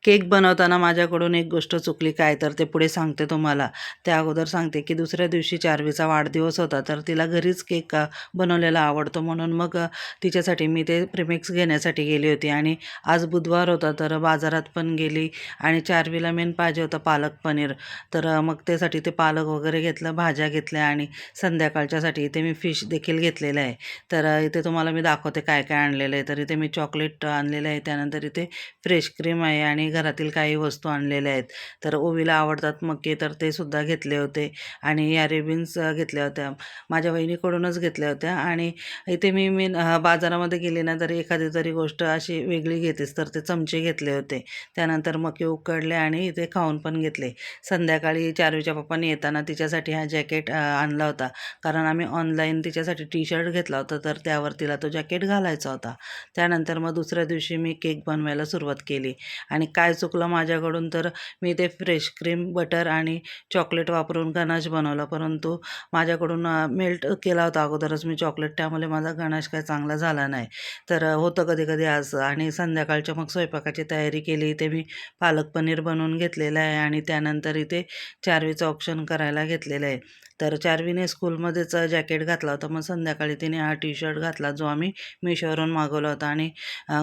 Cake बनवताना माझ्याकडून एक गोष्ट चुकली काय तर ते पुढे सांगते तुम्हाला. त्या अगोदर सांगते, की दुसऱ्या दिवशी चार्वीचा वाढदिवस होता, तर तिला घरीच केक बनवलेला आवडतो म्हणून मग तिच्यासाठी मी ते प्रिमिक्स घेण्यासाठी गेली होती आणि आज बुधवार होता तर बाजारात पण गेली आणि चार्वीला मेन पाहिजे होतं पालक पनीर. तर मग त्यासाठी ते पालक वगैरे घेतलं, भाज्या घेतल्या आणि संध्याकाळच्यासाठी इथे मी फिश देखील घेतलेलं आहे. तर इथे तुम्हाला मी दाखवते काय काय आणलेलं आहे. तर इथे मी चॉकलेट आणलेलं आहे, त्यानंतर इथे फ्रेश क्रीम आहे आणि घरातील काही वस्तू आणलेल्या आहेत. तर ओवीला आवडतात मक्के तर ते सुद्धा घेतले होते आणि या रिबिन्स घेतल्या होत्या. माझ्या वहिनीकडूनच घेतल्या होत्या आणि इथे मी मी बाजारामध्ये गेले ना तर एखादी तरी गोष्ट अशी वेगळी घेतेच तर ते चमचे घेतले होते. त्यानंतर मके उकडले आणि इथे खाऊन पण घेतले. संध्याकाळी चारूच्या पप्पांनी येताना तिच्यासाठी हा जॅकेट आणला होता. कारण आम्ही ऑनलाईन तिच्यासाठी टी शर्ट घेतला होता तर त्यावर तिला तो जॅकेट घालायचा होता. त्यानंतर मग दुसऱ्या दिवशी मी केक बनवायला सुरुवात केली आणि काय चुकलं माझ्याकडून तर मी ते फ्रेश क्रीम, बटर आणि चॉकलेट वापरून गनाश बनवला. परंतु माझ्याकडून मेल्ट केला होता अगोदरच मी चॉकलेट, त्यामुळे माझा गनाश काय चांगला झाला नाही. तर होतं कधी-कधी असं आणि संध्याकाळच्या मग स्वयंपाकाची तयारी केली. इथे मी पालक पनीर बनवून घेतलेलं आहे आणि त्यानंतर इथे चार्वीचं ऑप्शन करायला घेतलेलं आहे. तर चार्वीने स्कूलमध्येच जॅकेट घातला होता. मग संध्याकाळी तिने हा टी शर्ट घातला जो आम्ही मिशोवरून मागवला होता आणि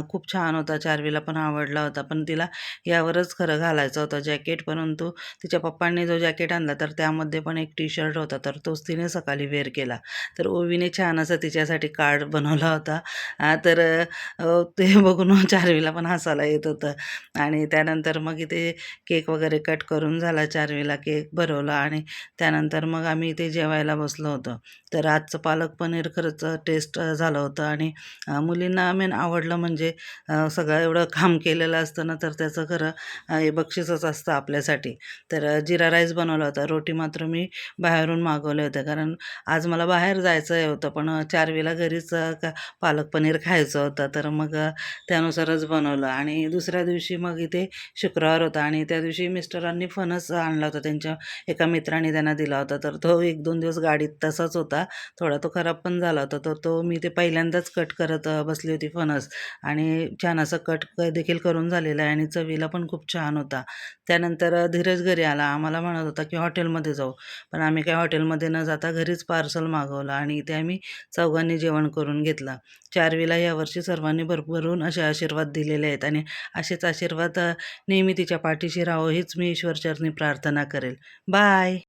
खूप छान होता. चार्वीला पण आवडला होता. पण तिला यावरच खरं घालायचं होतं जॅकेट. परंतु तिच्या पप्पांनी जो जॅकेट आणला तर त्यामध्ये पण एक टी शर्ट होता. तर तोच तिने सकाळी वेअर केला. तर ओवीने छान असं तिच्यासाठी कार्ड बनवला होता. तर ते बघून चार्वीला पण हसायला येत होतं आणि त्यानंतर मग इथे केक वगैरे कट करून झाला. चार्वीला केक भरवला आणि त्यानंतर मग आम्ही इथे जेवायला बसलो होतो. तर आजचं पालक पनीर खरंच टेस्ट झालं होतं आणि मुलींना मेन आवडलं म्हणजे सगळं एवढं काम केलेलं असतं ना तर त्याचं खरं हे बक्षीसच असतं आपल्यासाठी. तर जिरा राईस बनवला होता. रोटी मात्र मी बाहेरून मागवले होते कारण आज मला बाहेर जायचं होतं पण चारवीला घरीच पालक पनीर खायचं होतं. तर मग त्यानुसारच बनवलं आणि दुसऱ्या दिवशी मग इथे शुक्रवार होता आणि त्या दिवशी मिस्टरांनी फणस आणला होता. त्यांच्या एका मित्राने त्यांना दिला होता. तर तो 1-2 दिवस गाडीत तसाच होता. थोडा तो खराब पण झाला होता. तर तो मी ते पहिल्यांदाच कट करत बसली होती फणस आणि छान असं कट देखील करून झालेलं आहे आणि चवीला पण खूप छान होता. त्यानंतर धीरज घरी आला. आम्हाला म्हणत होता, की हॉटेलमध्ये जाऊ. पण आम्ही काही हॉटेलमध्ये न जाता घरीच पार्सल मागवलं आणि इथे आम्ही चौघांनी जेवण करून घेतलं. चारवीला यावर्षी सर्वांनी भरभरून असे आशीर्वाद दिलेले आहेत आणि असेच आशीर्वाद नेहमी तिच्या पाठीशी राहो हीच मी ईश्वरचरणी प्रार्थना करेल. बाय.